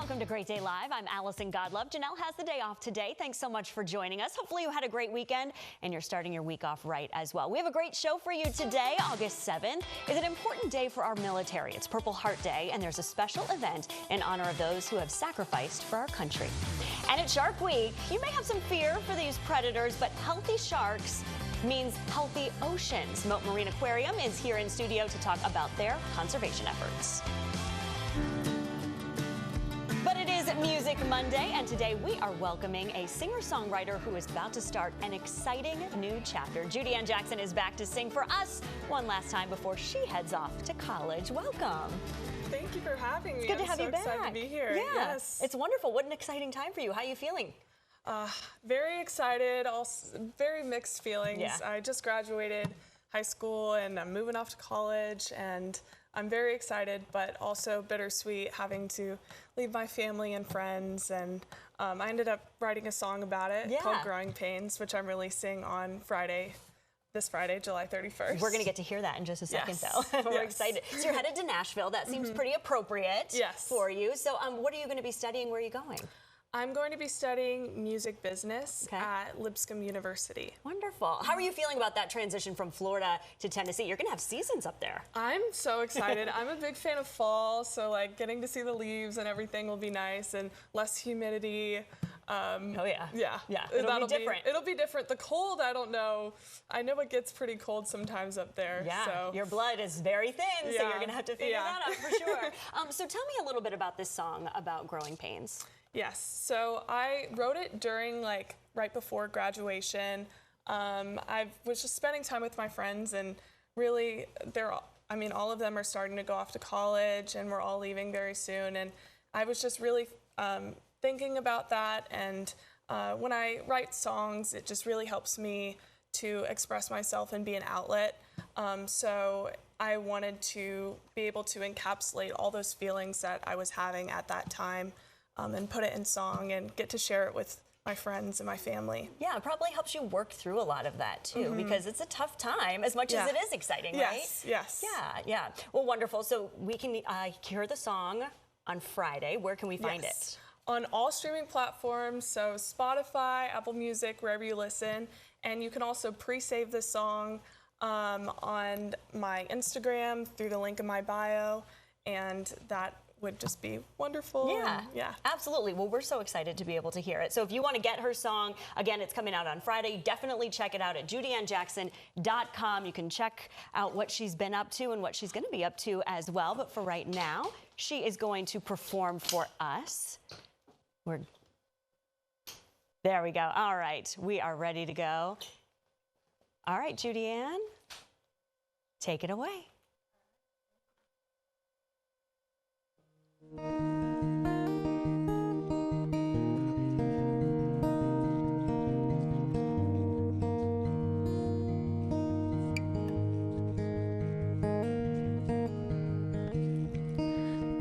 Welcome to Great Day Live. I'm Allison Godlove. Janelle has the day off today. Thanks so much for joining us. Hopefully you had a great weekend and you're starting your week off right as well. We have a great show for you today. August 7th is an important day for our military. It's Purple Heart Day, and there's a special event in honor of those who have sacrificed for our country. And it's Shark Week. You may have some fear for these predators, but healthy sharks means healthy oceans. Mote Marine Aquarium is here in studio to talk about their conservation efforts. But it is Music Monday, and today we are welcoming a singer-songwriter who is about to start an exciting new chapter. Judy-Ann Jackson is back to sing for us one last time before she heads off to college. Welcome. Thank you for having me. It's good to have you back. I'm so excited to be here. Yeah, yes. It's wonderful. What an exciting time for you. How are you feeling? Very excited, also very mixed feelings. Yeah. I just graduated high school and I'm moving off to college, and I'm very excited, but also bittersweet having to leave my family and friends. And I ended up writing a song about it called Growing Pains, which I'm releasing on this Friday, July 31st. We're going to get to hear that in just a second, Yes. though. We're excited. So you're headed to Nashville. That seems pretty appropriate for you. So what are you going to be studying? Where are you going? I'm going to be studying music business at Lipscomb University. Wonderful. How are you feeling about that transition from Florida to Tennessee? You're going to have seasons up there. I'm so excited. I'm a big fan of fall, so like getting to see the leaves and everything will be nice, and less humidity. Oh yeah. Yeah. It'll be different. It'll be different. The cold, I don't know. I know it gets pretty cold sometimes up there. Yeah. So. Your blood is very thin, so you're going to have to figure that out for sure. So tell me a little bit about this song about growing pains. Yes. So I wrote it during right before graduation. I was just spending time with my friends, and really all of them are starting to go off to college, and we're all leaving very soon. And I was just really thinking about that. And when I write songs, it just really helps me to express myself and be an outlet. So I wanted to be able to encapsulate all those feelings that I was having at that time. And put it in song and get to share it with my friends and my family. Yeah, it probably helps you work through a lot of that too, because it's a tough time as much as it is exciting, right? Yes. Yeah. Well, wonderful. So we can hear the song on Friday. Where can we find it? On all streaming platforms, so Spotify, Apple Music, wherever you listen. And you can also pre-save the song on my Instagram through the link in my bio, and that would just be wonderful. Yeah, absolutely. Well, we're so excited to be able to hear it. So if you want to get her song, again, it's coming out on Friday. Definitely check it out at judyannjackson.com. You can check out what she's been up to and what she's going to be up to as well. But for right now, she is going to perform for us. There we go. All right, we are ready to go. All right, Judy-Ann, take it away.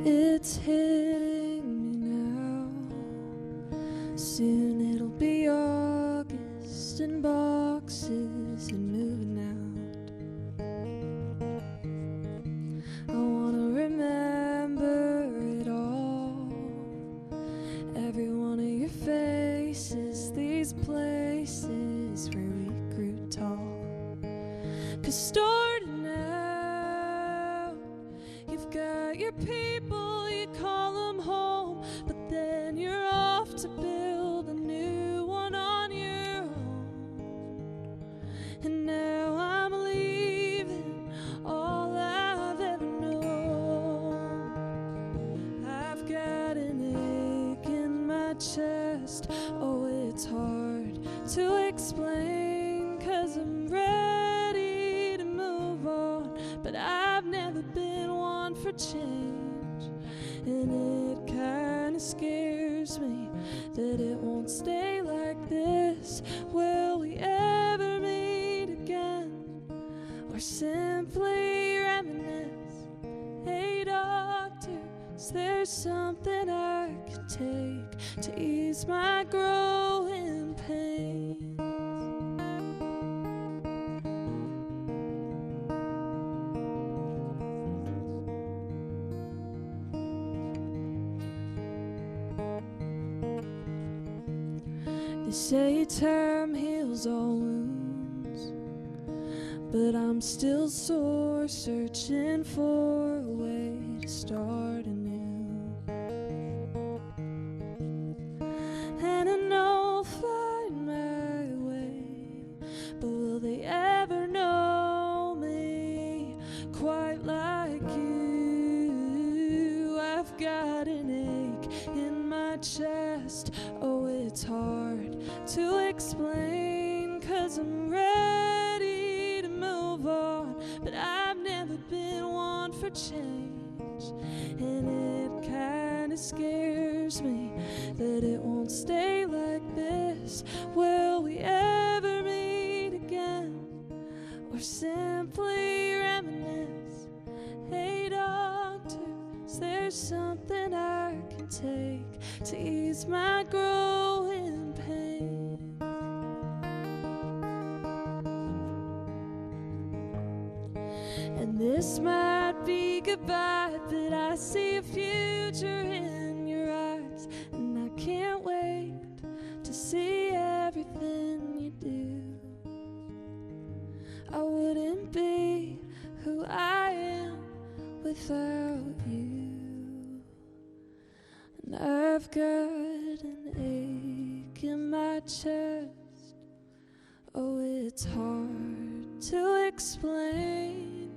It's hitting me now. Soon it'll be August and boxes and moving out. I wanna remember it all. Every one of your faces, these places where we grew tall. 'Cause starting out, you've got your people, you call them home, but then you're off to build a new one on your own. And now I'm leaving all I've ever known. I've got an ache in my chest, oh it's hard to explain, 'cause I'm ready to move on, but I've never been one for change, and it kinda scares me that it won't stay like this. Will we ever meet again, or simply reminisce? Hey doctor, is there something I can take to ease my growing pains? say time heals all wounds, but I'm still sore, searching for a way to start anew. And I know I'll find my way, but will they ever know me quite like you? I've got an ache in my chest, oh it's hard to explain, 'cause I'm ready to move on, but I've never been one for change, and it kinda scares me that it won't stay like this. Will we ever meet again, or simply reminisce? Hey doctor, is there something I can take to ease my growing pain? And this might be goodbye, but I see a future in your eyes, and I can't wait to see everything you do. I wouldn't be who I am without you. And I've got an ache in my chest, oh it's hard to explain,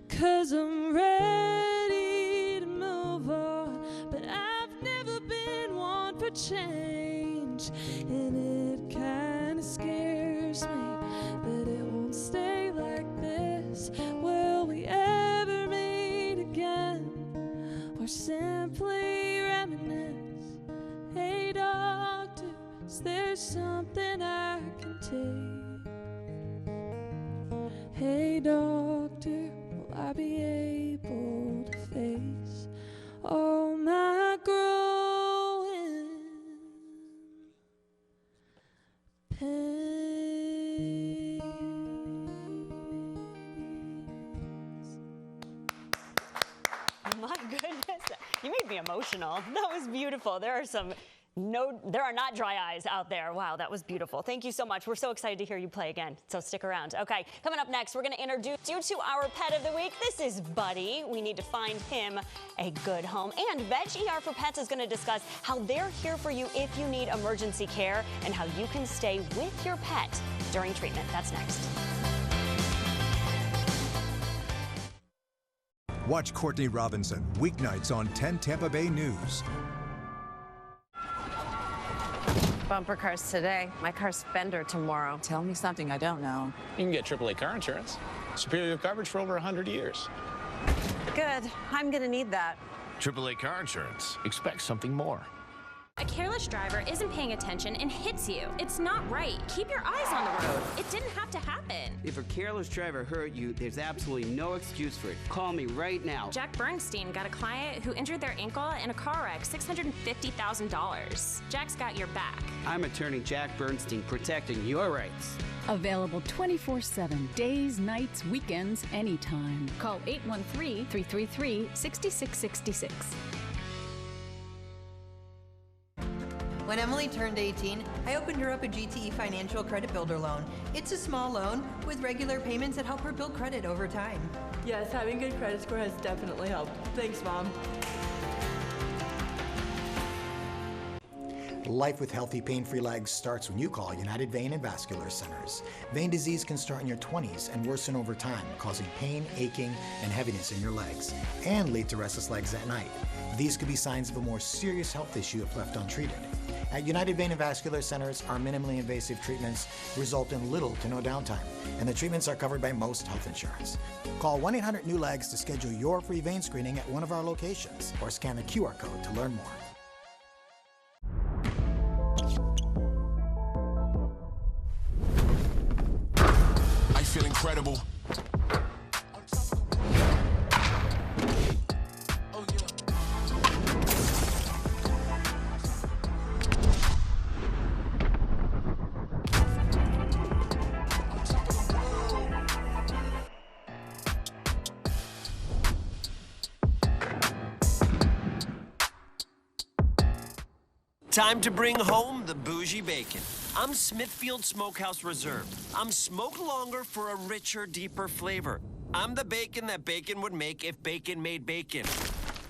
'cause I'm ready to move on, but I've never been one for change, and it kinda scares me that it won't stay like this. Will we ever meet again, or simply reminisce? Hey doctor, is there something I can take? Hey doctor, will I be able to face all my growing pains? My goodness, you made me emotional. That was beautiful. There are not dry eyes out there. Wow, that was beautiful. Thank you so much. We're so excited to hear you play again, so stick around. Okay, coming up next, we're going to introduce you to our pet of the week. This is Buddy. We need to find him a good home. And Veg ER for Pets is going to discuss how they're here for you if you need emergency care and how you can stay with your pet during treatment. That's next. Watch Courtney Robinson weeknights on 10 Tampa Bay News. Bumper cars today. My car's fender tomorrow. Tell me something I don't know. You can get AAA car insurance. Superior coverage for over 100 years. Good. I'm gonna need that. AAA car insurance. Expect something more. A careless driver isn't paying attention and hits you. It's not right. Keep your eyes on the road. It didn't have to happen. If a careless driver hurt you, there's absolutely no excuse for it. Call me right now. Jack Bernstein got a client who injured their ankle in a car wreck, $650,000. Jack's got your back. I'm attorney Jack Bernstein, protecting your rights. Available 24/7, days, nights, weekends, anytime. Call 813-333-6666. When Emily turned 18, I opened her up a GTE Financial Credit Builder loan. It's a small loan with regular payments that help her build credit over time. Yes, having good credit score has definitely helped. Thanks, Mom. Life with healthy, pain-free legs starts when you call United Vein and Vascular Centers. Vein disease can start in your 20s and worsen over time, causing pain, aching, and heaviness in your legs, and lead to restless legs at night. These could be signs of a more serious health issue if left untreated. At United Vein and Vascular Centers, our minimally invasive treatments result in little to no downtime, and the treatments are covered by most health insurance. Call 1-800-NEW-LEGS to schedule your free vein screening at one of our locations, or scan the QR code to learn more. I feel incredible. Time to bring home the bougie bacon. I'm Smithfield Smokehouse Reserve. I'm smoked longer for a richer, deeper flavor. I'm the bacon that bacon would make if bacon made bacon.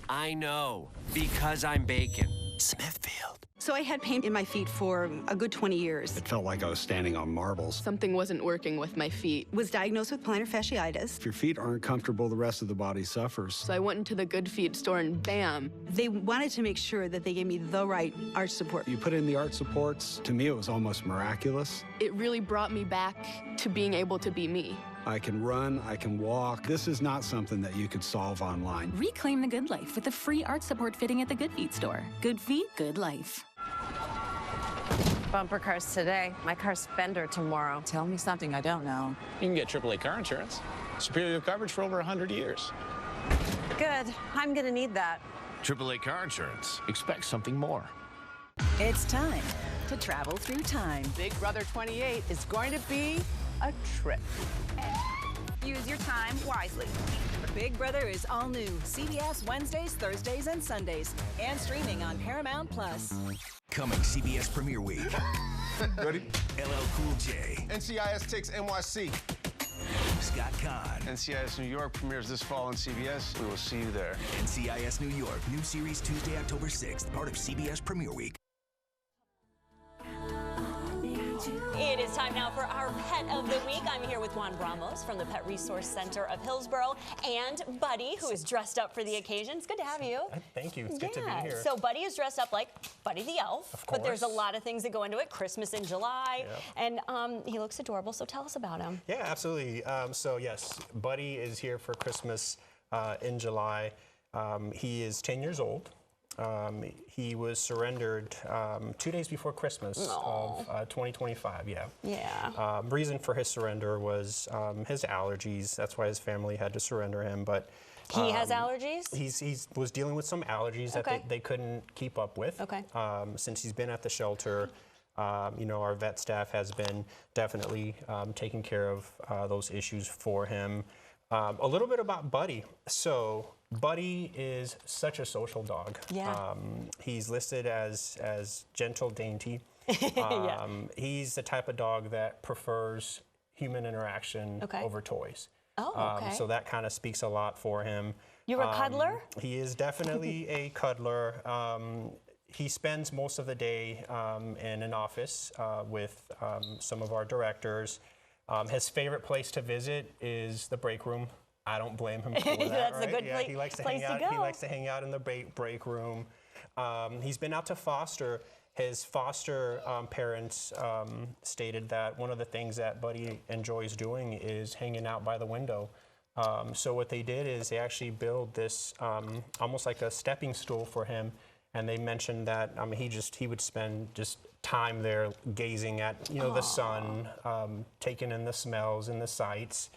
I know, because I'm bacon. Smithfield. So I had pain in my feet for a good 20 years. It felt like I was standing on marbles. Something wasn't working with my feet. Was diagnosed with plantar fasciitis. If your feet aren't comfortable, the rest of the body suffers. So I went into the Good Feet store and bam. They wanted to make sure that they gave me the right arch support. You put in the arch supports, to me it was almost miraculous. It really brought me back to being able to be me. I can run, I can walk. This is not something that you could solve online. Reclaim the good life with a free arch support fitting at the Good Feet store. Good feet, good life. Bumper cars today. My car's fender tomorrow. Tell me something I don't know. You can get AAA car insurance. Superior coverage for over 100 years. Good. I'm gonna need that. AAA car insurance. Expect something more. It's time to travel through time. Big Brother 28 is going to be a trip. Use your time wisely. Big Brother is all new. CBS Wednesdays, Thursdays, and Sundays. And streaming on Paramount Plus. Coming CBS Premiere Week. Ready? LL Cool J. NCIS takes NYC. Scott Conn. NCIS New York premieres this fall on CBS. We will see you there. NCIS New York. New series Tuesday, October 6th. Part of CBS Premiere Week. It is time now for our Pet of the Week. I'm here with Juan Ramos from the Pet Resource Center of Hillsborough and Buddy, who is dressed up for the occasion. It's good to have you. Thank you. It's good to be here. So Buddy is dressed up like Buddy the Elf, of course. But there's a lot of things that go into it. Christmas in July, and he looks adorable. So tell us about him. Yeah, absolutely. So yes, Buddy is here for Christmas in July. He is 10 years old. He was surrendered 2 days before Christmas of 2025, Yeah. Reason for his surrender was his allergies. That's why his family had to surrender him. But he has allergies? He was dealing with some allergies that they couldn't keep up with. Okay. Since he's been at the shelter, you know, our vet staff has been definitely taking care of those issues for him. A little bit about Buddy. So Buddy is such a social dog. Yeah. He's listed as gentle, dainty. He's the type of dog that prefers human interaction over toys. Oh, okay. So that kind of speaks a lot for him. You're a cuddler? He is definitely a cuddler. He spends most of the day in an office with some of our directors. His favorite place to visit is the break room. I don't blame him for that. That's right? a good He likes to hang out. go. He likes to hang out in the break room. He's been out to foster. His foster parents stated that one of the things that Buddy enjoys doing is hanging out by the window. So what they did is they actually built this almost like a stepping stool for him. And they mentioned that he would spend just time there gazing at the sun, taking in the smells and the sights.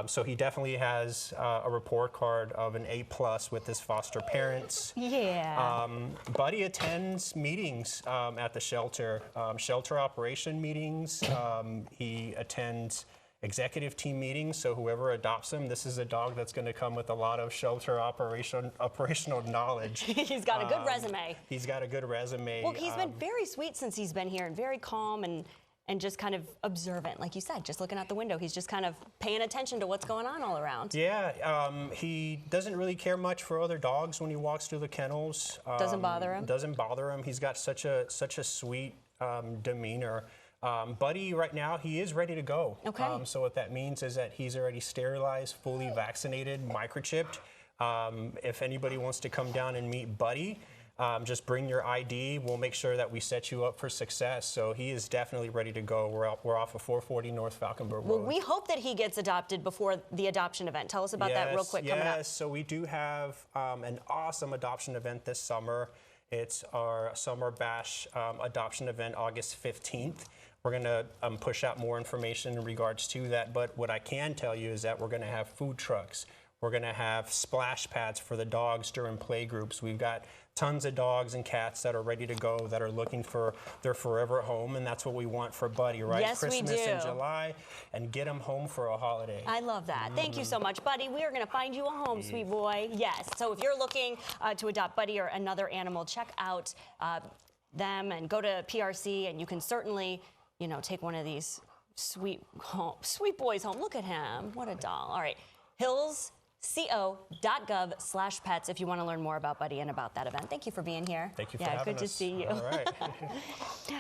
So he definitely has a report card of an A+ with his foster parents. Yeah. Buddy attends meetings at the shelter, shelter operation meetings. He attends executive team meetings, so whoever adopts him, this is a dog that's going to come with a lot of shelter operational knowledge. He's got a good resume. He's got a good resume. Well, he's been very sweet since he's been here and very calm and just kind of observant, like you said, just looking out the window. He's just kind of paying attention to what's going on all around. Yeah, he doesn't really care much for other dogs when he walks through the kennels. Doesn't bother him? Doesn't bother him. He's got such a sweet demeanor. Buddy, right now, he is ready to go. Okay. So what that means is that he's already sterilized, fully vaccinated, microchipped. If anybody wants to come down and meet Buddy, just bring your ID. We'll make sure that we set you up for success. So he is definitely ready to go. We're off of 440 North Falconburg Road. Well, we hope that he gets adopted before the adoption event. Tell us about that real quick coming up. Yes, so we do have an awesome adoption event this summer. It's our Summer Bash adoption event, August 15th. We're going to push out more information in regards to that, but what I can tell you is that we're going to have food trucks. We're going to have splash pads for the dogs during play groups. We've got tons of dogs and cats that are ready to go, that are looking for their forever home, and that's what we want for Buddy, right? Yes, Christmas we do. in July, and get him home for a holiday. I love that. Thank you so much, Buddy. We are going to find you a home, sweet boy. Yes. So if you're looking to adopt Buddy or another animal, check out them and go to PRC, and you can certainly, you know, take one of these sweet boys home. Look at him. What a doll. All right. hillsco.gov/pets if you want to learn more about Buddy and about that event. Thank you for being here. Thank you for having us. Yeah, good to see you. All right.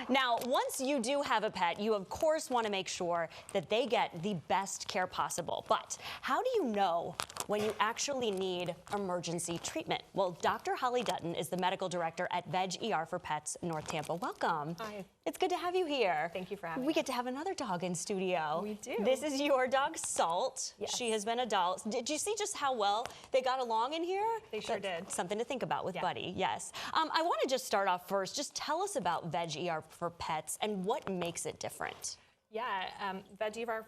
Now, once you do have a pet, you of course want to make sure that they get the best care possible. But how do you know when you actually need emergency treatment? Well, Dr. Holly Dutton is the medical director at Veg ER for Pets North Tampa. Welcome. Hi. It's good to have you here. Thank you for having me. We get to have another dog in studio. We do. This is your dog, Salt. Yes. She has been a doll. Did you see just how well they got along in here? They sure did. Something to think about with Buddy, yes. I want to just start off first. Just tell us about Veg ER for Pets and what makes it different. Yeah, Veg ER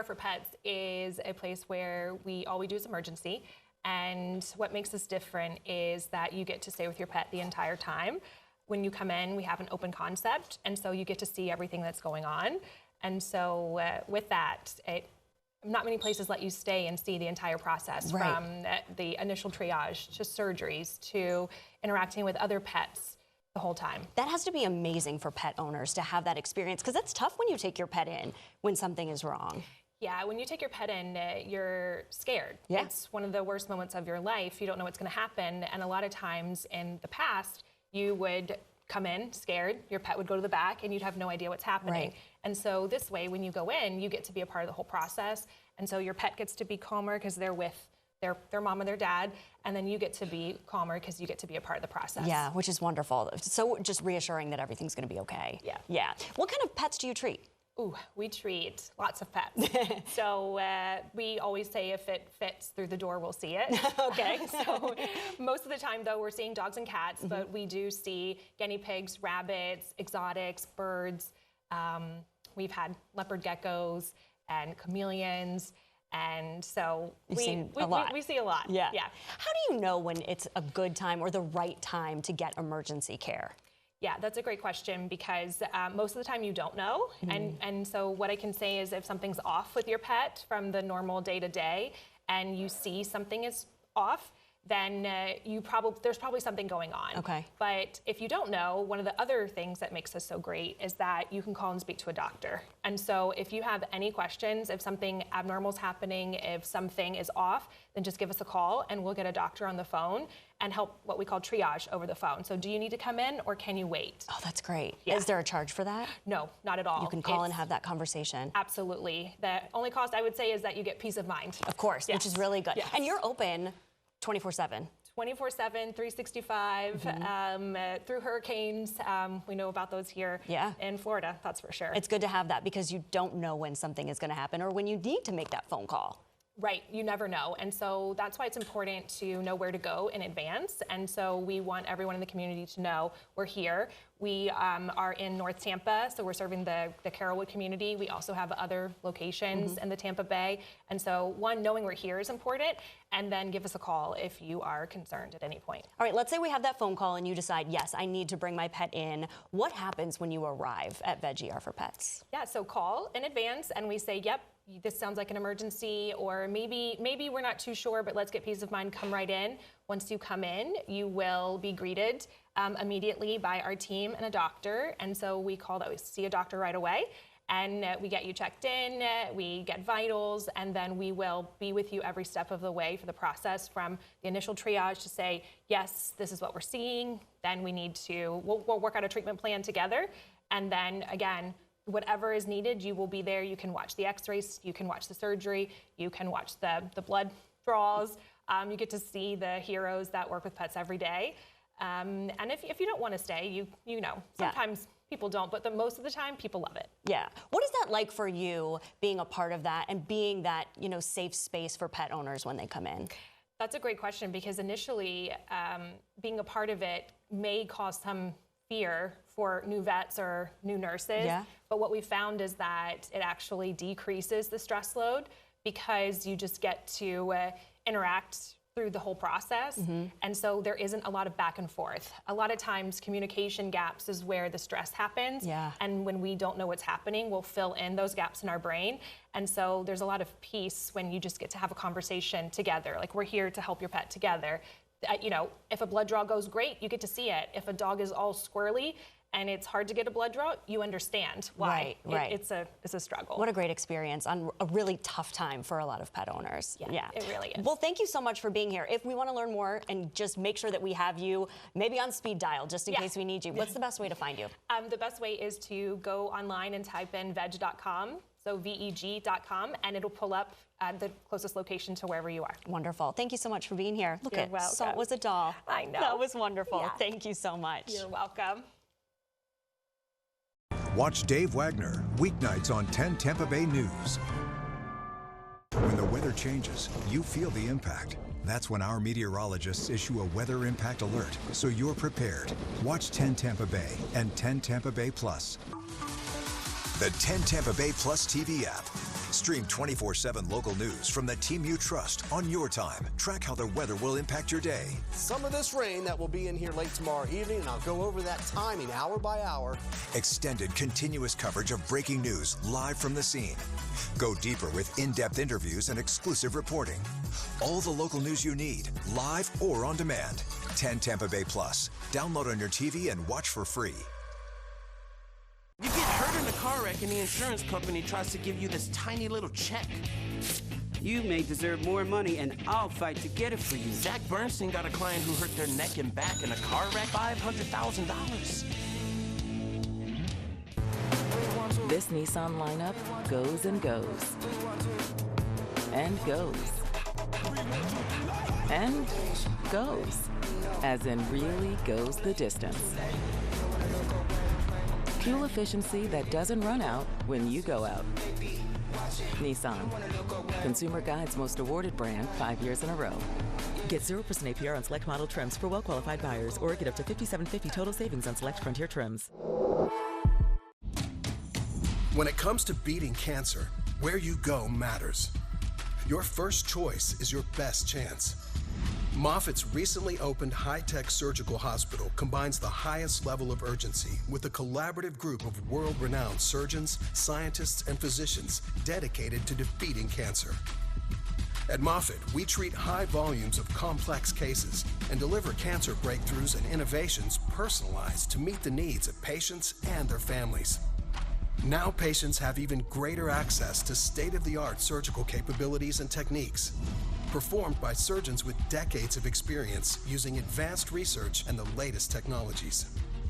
for Pets is a place where all we do is emergency. And what makes us different is that you get to stay with your pet the entire time. When you come in, we have an open concept, and so you get to see everything that's going on. And so with that, not many places let you stay and see the entire process, from the initial triage to surgeries to interacting with other pets the whole time. That has to be amazing for pet owners to have that experience, because that's tough when you take your pet in when something is wrong. Yeah, when you take your pet in, you're scared. Yeah. It's one of the worst moments of your life. You don't know what's going to happen. And a lot of times in the past, you would come in scared, your pet would go to the back, and you'd have no idea what's happening. Right. And so this way, when you go in, you get to be a part of the whole process. And so your pet gets to be calmer because they're with their mom or their dad, and then you get to be calmer because you get to be a part of the process. Yeah, which is wonderful. So just reassuring that everything's going to be okay. Yeah. Yeah. What kind of pets do you treat? Ooh, we treat lots of pets. So we always say if it fits through the door, we'll see it. Okay. So most of the time, though, we're seeing dogs and cats, but we do see guinea pigs, rabbits, exotics, birds. We've had leopard geckos and chameleons. And so we see a lot. Yeah. How do you know when it's a good time or the right time to get emergency care? Yeah, that's a great question, because most of the time you don't know. And so what I can say is if something's off with your pet from the normal day-to-day and you see something is off, then there's probably something going on. Okay. But if you don't know, one of the other things that makes us so great is that you can call and speak to a doctor. And so if you have any questions, if something abnormal is happening, if something is off, then just give us a call and we'll get a doctor on the phone and help what we call triage over the phone. So do you need to come in or can you wait? Oh, that's great. Yeah. Is there a charge for that? No, not at all. You can call and have that conversation. Absolutely. The only cost I would say is that you get peace of mind. Of course, which is really good. Yes. And you're open 24/7. 24/7, 365, through hurricanes. We know about those here in Florida, that's for sure. It's good to have that because you don't know when something is going to happen or when you need to make that phone call. Right, you never know. And so that's why it's important to know where to go in advance. And so we want everyone in the community to know we're here. We are in North Tampa, so we're serving the Carrollwood community. We also have other locations in the Tampa Bay. And so one, knowing we're here is important, and then give us a call if you are concerned at any point. All right, let's say we have that phone call and you decide, yes, I need to bring my pet in. What happens when you arrive at Veg ER for Pets? Yeah, so call in advance and we say, yep, this sounds like an emergency, or maybe we're not too sure, but let's get peace of mind, come right in. Once you come in, you will be greeted immediately by our team and a doctor. And so we see a doctor right away, and we get you checked in, we get vitals, and then we will be with you every step of the way for the process, from the initial triage to say, yes, this is what we're seeing. Then we'll work out a treatment plan together. And then again, whatever is needed, you will be there. You can watch the x-rays, you can watch the surgery, you can watch the blood draws. You get to see the heroes that work with pets every day. And if you don't want to stay, you know, sometimes people don't, but most of the time, people love it. Yeah. What is that like for you, being a part of that and being that, safe space for pet owners when they come in? That's a great question, because initially, being a part of it may cause some fear for new vets or new nurses. Yeah. But what we found is that it actually decreases the stress load, because you just get to interact through the whole process. And so there isn't a lot of back and forth. A lot of times communication gaps is where the stress happens. Yeah. And when we don't know what's happening, we'll fill in those gaps in our brain. And so there's a lot of peace when you just get to have a conversation together. Like, we're here to help your pet together. You know, if a blood draw goes great, you get to see it. If a dog is all squirrely and it's hard to get a blood draw, you understand why. Right. It's a struggle. What a great experience on a really tough time for a lot of pet owners. Yeah, it really is. Well, thank you so much for being here. If we want to learn more and just make sure that we have you maybe on speed dial just in case we need you, what's the best way to find you? The best way is to go online and type in veg.com, so VEG.com, and it'll pull up the closest location to wherever you are. Wonderful. Thank you so much for being here. Look You're at welcome. Salt was a doll. I know. That was wonderful. Yeah. Thank you so much. You're welcome. Watch Dave Wagner weeknights on 10 Tampa Bay News. When the weather changes, you feel the impact. That's when our meteorologists issue a weather impact alert, so you're prepared. Watch 10 Tampa Bay and 10 Tampa Bay Plus. The 10 Tampa Bay Plus TV app. Stream 24/7 local news from the team you trust on your time. Track how the weather will impact your day. Some of this rain that will be in here late tomorrow evening, and I'll go over that timing hour by hour. Extended continuous coverage of breaking news live from the scene. Go deeper with in-depth interviews and exclusive reporting. All the local news you need, live or on demand. 10 Tampa Bay Plus. Download on your TV and watch for free. You get hurt in a car wreck and the insurance company tries to give you this tiny little check. You may deserve more money, and I'll fight to get it for you. Zach Bernstein got a client who hurt their neck and back in a car wreck, $500,000. This Nissan lineup goes and goes. And goes. And goes. As in really goes the distance. Fuel efficiency that doesn't run out when you go out. Nissan. Consumer Guide's most awarded brand 5 years in a row. Get 0% APR on select model trims for well-qualified buyers, or get up to $5,750 total savings on select Frontier trims. When it comes to beating cancer, where you go matters. Your first choice is your best chance. Moffitt's recently opened high-tech surgical hospital combines the highest level of urgency with a collaborative group of world-renowned surgeons, scientists, and physicians dedicated to defeating cancer. At Moffitt, we treat high volumes of complex cases and deliver cancer breakthroughs and innovations personalized to meet the needs of patients and their families. Now patients have even greater access to state-of-the-art surgical capabilities and techniques, performed by surgeons with decades of experience using advanced research and the latest technologies.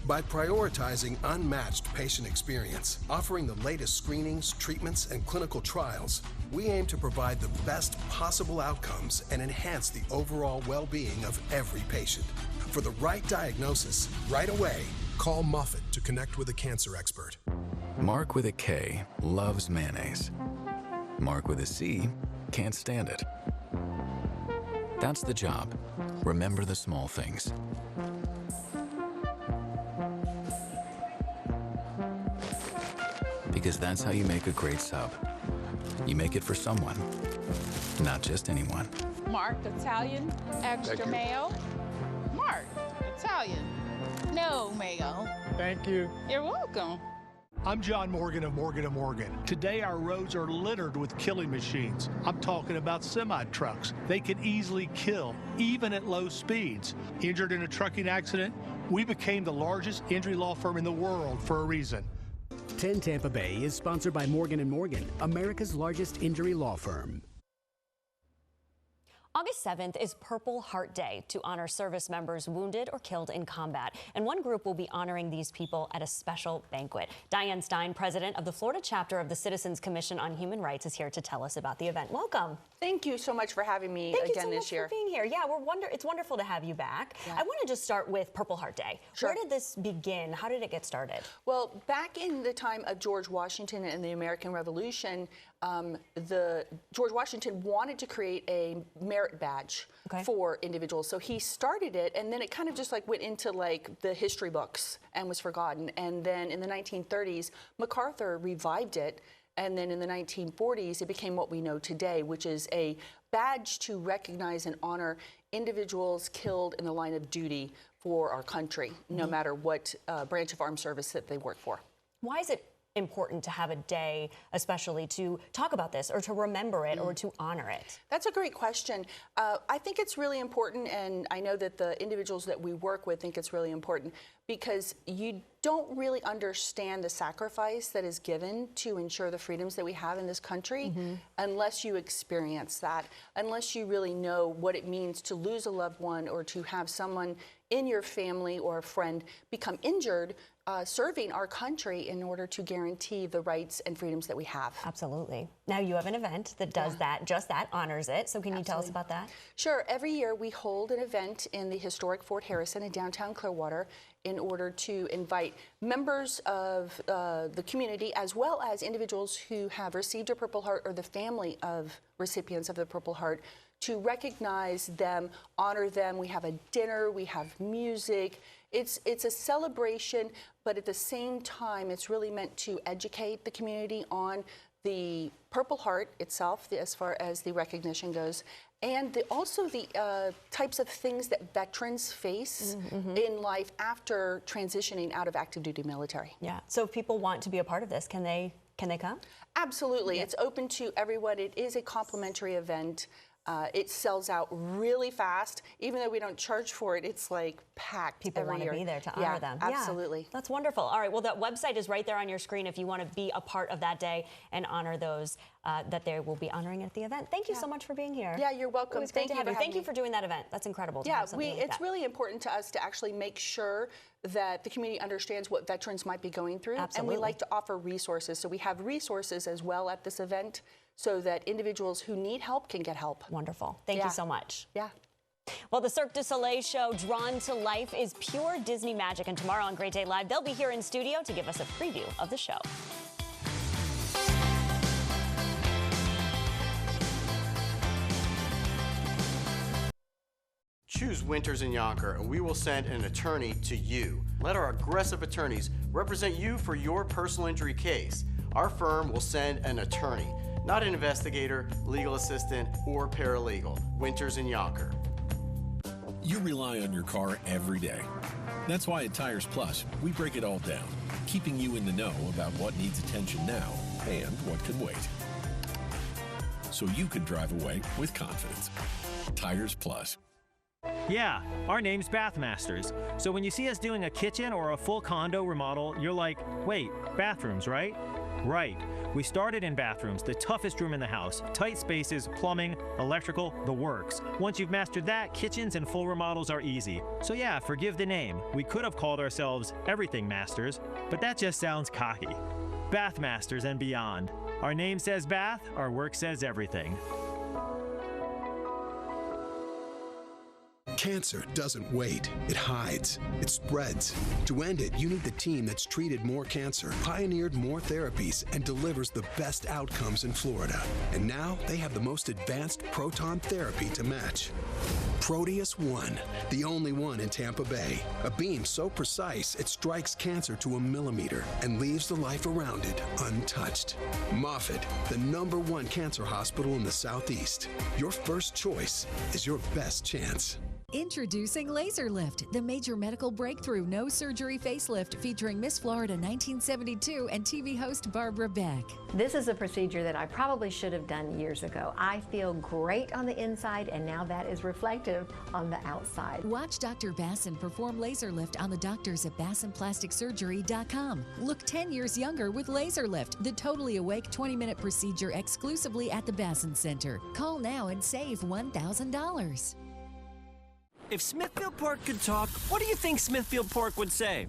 By prioritizing unmatched patient experience, offering the latest screenings, treatments, and clinical trials, we aim to provide the best possible outcomes and enhance the overall well-being of every patient. For the right diagnosis, right away, call Moffitt to connect with a cancer expert. Mark with a K loves mayonnaise. Mark with a C can't stand it. That's the job. Remember the small things. Because that's how you make a great sub. You make it for someone, not just anyone. Mark, Italian, extra mayo. Mark, Italian, no mayo. Thank you. You're welcome. I'm John Morgan of Morgan & Morgan. Today our roads are littered with killing machines. I'm talking about semi-trucks. They can easily kill, even at low speeds. Injured in a trucking accident? We became the largest injury law firm in the world for a reason. 10 Tampa Bay is sponsored by Morgan & Morgan, America's largest injury law firm. August 7th is Purple Heart Day to honor service members wounded or killed in combat. And one group will be honoring these people at a special banquet. Diane Stein, president of the Florida chapter of the Citizens Commission on Human Rights, is here to tell us about the event. Welcome. Thank you so much for having me again this year. Thank you so much for being here. Yeah, it's wonderful to have you back. Yeah. I want to just start with Purple Heart Day. Sure. Where did this begin? How did it get started? Well, back in the time of George Washington and the American Revolution, George Washington wanted to create a merit badge for individuals. So he started it, and then it kind of just like went into like the history books and was forgotten. And then in the 1930s, MacArthur revived it. And then in the 1940s, it became what we know today, which is a badge to recognize and honor individuals killed in the line of duty for our country, no matter what branch of armed service that they work for. Why is it important to have a day, especially to talk about this or to remember it or to honor it? That's a great question. I think it's really important, and I know that the individuals that we work with think it's really important, because you don't really understand the sacrifice that is given to ensure the freedoms that we have in this country unless you experience that, unless you really know what it means to lose a loved one or to have someone in your family or a friend become injured serving our country in order to guarantee the rights and freedoms that we have. Absolutely. Now you have an event that does that, just that, honors it. So can you tell us about that? Sure. Every year we hold an event in the historic Fort Harrison in downtown Clearwater in order to invite members of the community as well as individuals who have received a Purple Heart or the family of recipients of the Purple Heart to recognize them, honor them. We have a dinner, we have music. It's a celebration, but at the same time, it's really meant to educate the community on the Purple Heart itself, as far as the recognition goes, and also the types of things that veterans face in life after transitioning out of active duty military. Yeah. So if people want to be a part of this, can they come? Absolutely. Yeah. It's open to everyone. It is a complimentary event. It sells out really fast. Even though we don't charge for it, it's like packed. People want to be there to honor them. Absolutely. Yeah, that's wonderful. All right, well, that website is right there on your screen if you want to be a part of that day and honor those that they will be honoring at the event. Thank you so much for being here. Yeah, you're welcome. Thank you for doing that event. That's incredible. Yeah, it's really important to us to actually make sure that the community understands what veterans might be going through. Absolutely. And we like to offer resources. So we have resources as well at this event so that individuals who need help can get help. Wonderful. Thank you so much. Yeah. Well, the Cirque du Soleil show, Drawn to Life, is pure Disney magic. And tomorrow on Great Day Live, they'll be here in studio to give us a preview of the show. Choose Winters and Yonker, and we will send an attorney to you. Let our aggressive attorneys represent you for your personal injury case. Our firm will send an attorney, not an investigator, legal assistant, or paralegal. Winters and Yonker. You rely on your car every day. That's why at Tires Plus, we break it all down, keeping you in the know about what needs attention now and what can wait, so you can drive away with confidence. Tires Plus. Yeah, our name's Bathmasters. So when you see us doing a kitchen or a full condo remodel, you're like, wait, bathrooms, right? Right. We started in bathrooms, the toughest room in the house. Tight spaces, plumbing, electrical, the works. Once you've mastered that, kitchens and full remodels are easy. So yeah, forgive the name. We could have called ourselves Everything Masters, but that just sounds cocky. Bathmasters and beyond. Our name says bath, our work says everything. Cancer doesn't wait. It hides. It spreads. To end it, you need the team that's treated more cancer, pioneered more therapies, and delivers the best outcomes in Florida. And now they have the most advanced proton therapy to match. Proteus ONE, the only one in Tampa Bay. A beam so precise it strikes cancer to a millimeter and leaves the life around it untouched. Moffitt, the #1 cancer hospital in the Southeast. Your first choice is your best chance. Introducing Laser Lift, the major medical breakthrough no-surgery facelift featuring Miss Florida 1972 and TV host Barbara Beck. This is a procedure that I probably should have done years ago. I feel great on the inside, and now that is reflective on the outside. Watch Dr. Basson perform Laser Lift on the doctors at BassonPlasticSurgery.com. Look 10 years younger with Laser Lift, the totally awake 20-minute procedure exclusively at the Basson Center. Call now and save $1,000. If Smithfield Pork could talk, what do you think Smithfield Pork would say?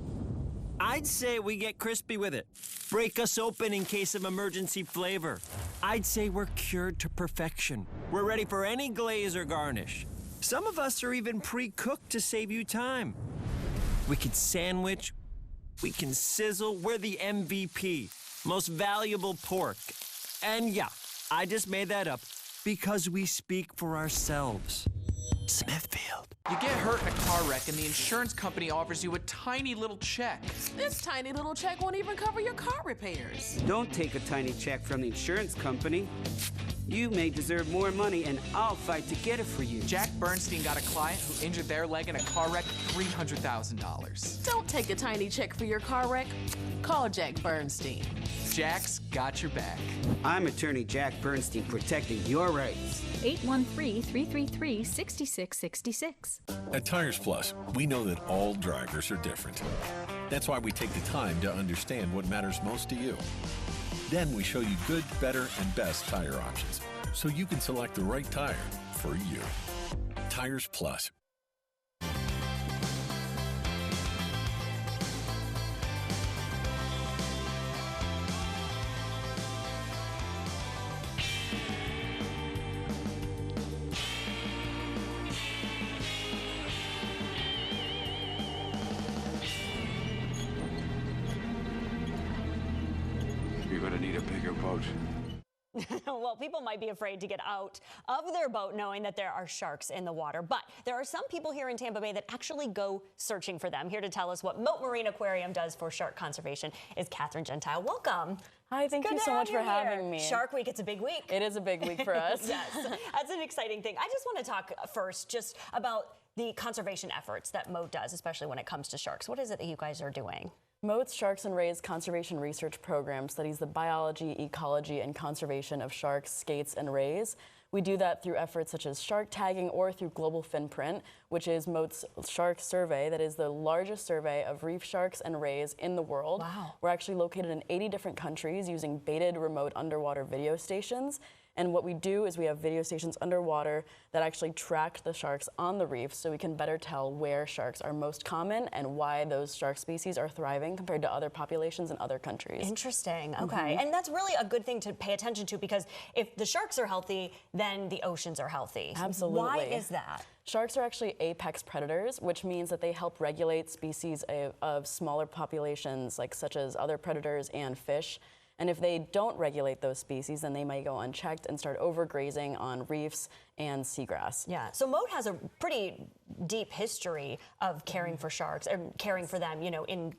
I'd say we get crispy with it. Break us open in case of emergency flavor. I'd say we're cured to perfection. We're ready for any glaze or garnish. Some of us are even pre-cooked to save you time. We can sandwich, we can sizzle. We're the MVP, most valuable pork. And yeah, I just made that up because we speak for ourselves. Smithfield. You get hurt in a car wreck and the insurance company offers you a tiny little check. This tiny little check won't even cover your car repairs. Don't take a tiny check from the insurance company. You may deserve more money, and I'll fight to get it for you. Jack Bernstein got a client who injured their leg in a car wreck, $300,000. Don't take a tiny check for your car wreck. Call Jack Bernstein. Jack's got your back. I'm attorney Jack Bernstein, protecting your rights. 813-333-6666. At Tires Plus, we know that all drivers are different. That's why we take the time to understand what matters most to you. Then we show you good, better, and best tire options, so you can select the right tire for you. Tires Plus. You're gonna need a bigger boat. Well, people might be afraid to get out of their boat knowing that there are sharks in the water. But there are some people here in Tampa Bay that actually go searching for them. Here to tell us what Mote Marine Aquarium does for shark conservation is Catherine Gentile. Welcome. Hi, thank you so much for having me. Shark Week, it's a big week. It is a big week for us. Yes, that's an exciting thing. I just want to talk first just about the conservation efforts that Mote does, especially when it comes to sharks. What is it that you guys are doing? Mote's Sharks and Rays Conservation Research Program studies the biology, ecology, and conservation of sharks, skates, and rays. We do that through efforts such as shark tagging or through Global Finprint, which is Mote's shark survey that is the largest survey of reef sharks and rays in the world. Wow. We're actually located in 80 different countries using baited remote underwater video stations. And what we do is we have video stations underwater that actually track the sharks on the reef so we can better tell where sharks are most common and why those shark species are thriving compared to other populations in other countries. Interesting. Okay. And that's really a good thing to pay attention to because if the sharks are healthy, then the oceans are healthy. Absolutely. Why is that? Sharks are actually apex predators, which means that they help regulate species of smaller populations such as other predators and fish. And if they don't regulate those species, then they might go unchecked and start overgrazing on reefs and seagrass. Yeah, so Mote has a pretty deep history of caring for sharks, or caring for them, you know, in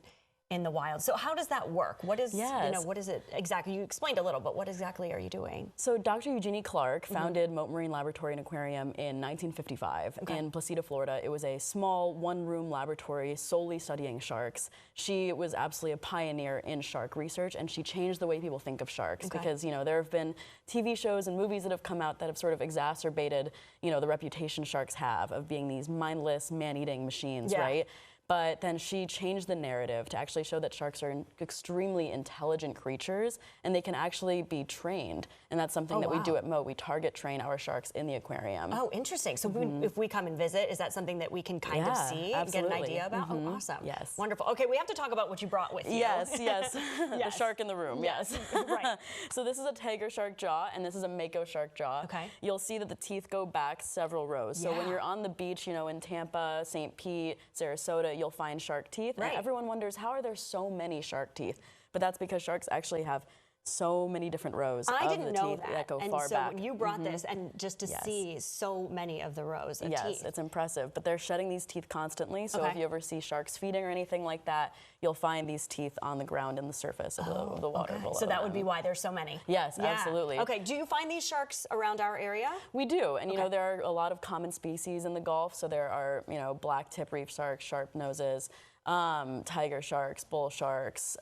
the wild. So how does that work? What is, you know, what is it exactly? You explained a little, but what exactly are you doing? So Dr. Eugenie Clark founded Mote Marine Laboratory and Aquarium in 1955 in Placida, Florida. It was a small one-room laboratory solely studying sharks. She was absolutely a pioneer in shark research, and she changed the way people think of sharks because, you know, there have been TV shows and movies that have come out that have sort of exacerbated, you know, the reputation sharks have of being these mindless, man-eating machines, right? But then she changed the narrative to actually show that sharks are extremely intelligent creatures and they can actually be trained. And that's something that we do at Mote. We target train our sharks in the aquarium. Oh, interesting. So if we come and visit, is that something that we can kind of see and get an idea about? Oh, awesome. Yes. Wonderful. Okay, we have to talk about what you brought with you. Yes. The shark in the room, yes. Right. So this is a tiger shark jaw and this is a mako shark jaw. Okay. You'll see that the teeth go back several rows. So when you're on the beach, you know, in Tampa, St. Pete, Sarasota, you'll find shark teeth. And everyone wonders, how are there so many shark teeth? But that's because sharks actually have so many different rows of the teeth that go far back. And so you brought this, and just to see so many of the rows of teeth. Yes, it's impressive. But they're shedding these teeth constantly, so if you ever see sharks feeding or anything like that, you'll find these teeth on the ground and the surface of the water below. So that would be why there's so many. Yes, absolutely. Okay, do you find these sharks around our area? We do, and you know, there are a lot of common species in the Gulf, so there are, you know, black tip reef sharks, sharp noses, tiger sharks, bull sharks,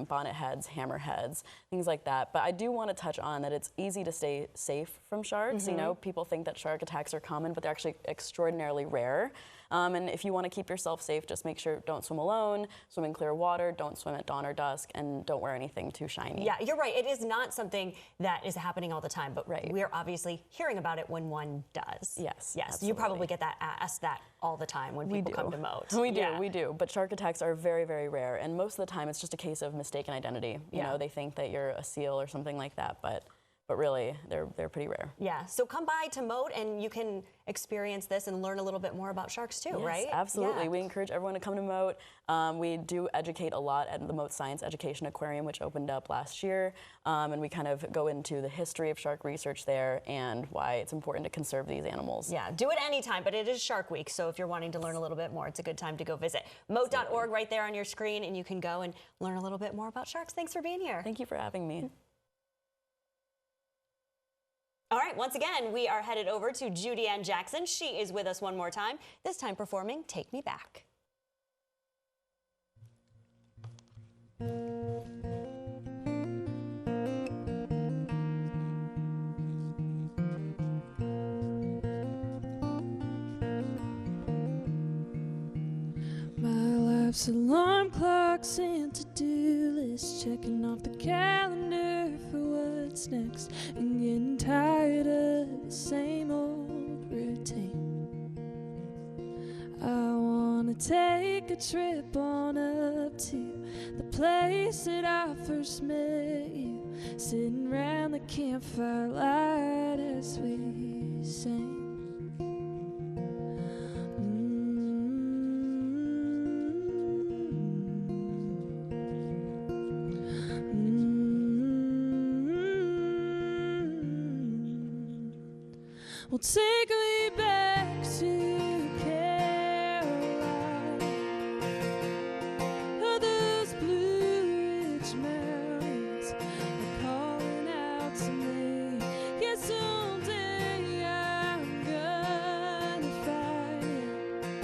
bonnet heads, hammerheads, things like that. But I do want to touch on that it's easy to stay safe from sharks. You know, people think that shark attacks are common, but they're actually extraordinarily rare. And if you want to keep yourself safe, just make sure don't swim alone, swim in clear water, don't swim at dawn or dusk, and don't wear anything too shiny. Yeah, you're right. It is not something that is happening all the time, but we're obviously hearing about it when one does. Yes. Yes, absolutely. You probably get that asked that all the time when people come to Mote. We do. But shark attacks are very, very rare, and most of the time it's just a case of mistaken identity. You know, they think that you're a seal or something like that, but really, they're pretty rare. Yeah, so come by to Mote and you can experience this and learn a little bit more about sharks too, right? Absolutely. We encourage everyone to come to Mote. We do educate a lot at the Mote Science Education Aquarium, which opened up last year, and we kind of go into the history of shark research there and why it's important to conserve these animals. Yeah, do it anytime, but it is Shark Week, so if you're wanting to learn a little bit more, it's a good time to go visit. Mote.org right there on your screen, and you can go and learn a little bit more about sharks. Thanks for being here. Thank you for having me. All right, once again, we are headed over to Judy Ann Jackson. She is with us one more time, this time performing Take Me Back. Life's alarm clocks and to-do list, checking off the calendar for what's next, and getting tired of the same old routine. I wanna take a trip on up to the place that I first met you, sitting round the campfire light as we sang. Well, take me back to Carolina, oh, those Blue Ridge Mountains are calling out to me. Yes, someday I'm gonna find it,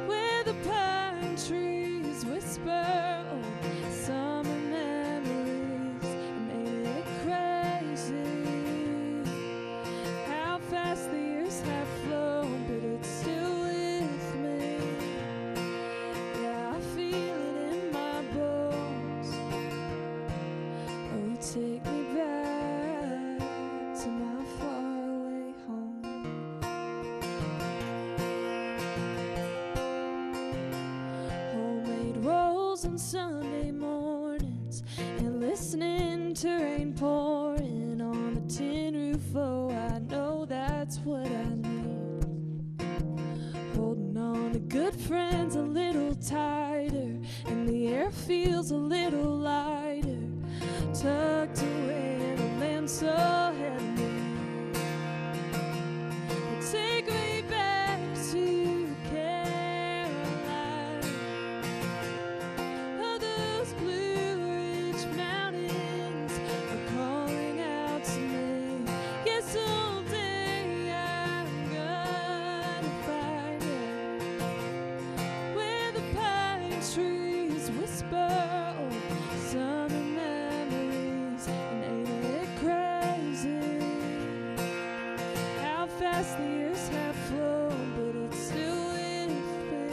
where the pine trees whisper old summer memories, and ain't it crazy fast the years have flown, but it's still with me. Yeah, I feel it in my bones. Oh, take me back to my faraway home. Homemade rolls on Sunday mornings, and listening to rain pouring on the tin roof. Oh, I know that's what I need. Holding on to good friends a little tighter, and the air feels a little lighter, tucked away in a land so heavy. Take me back to Carolina, oh, those Blue Ridge Mountains are calling out to me. Yes, someday I'm gonna find it, where the pine trees whisper old summer memories, and ain't it crazy how fast the years have flown, but it's still with me.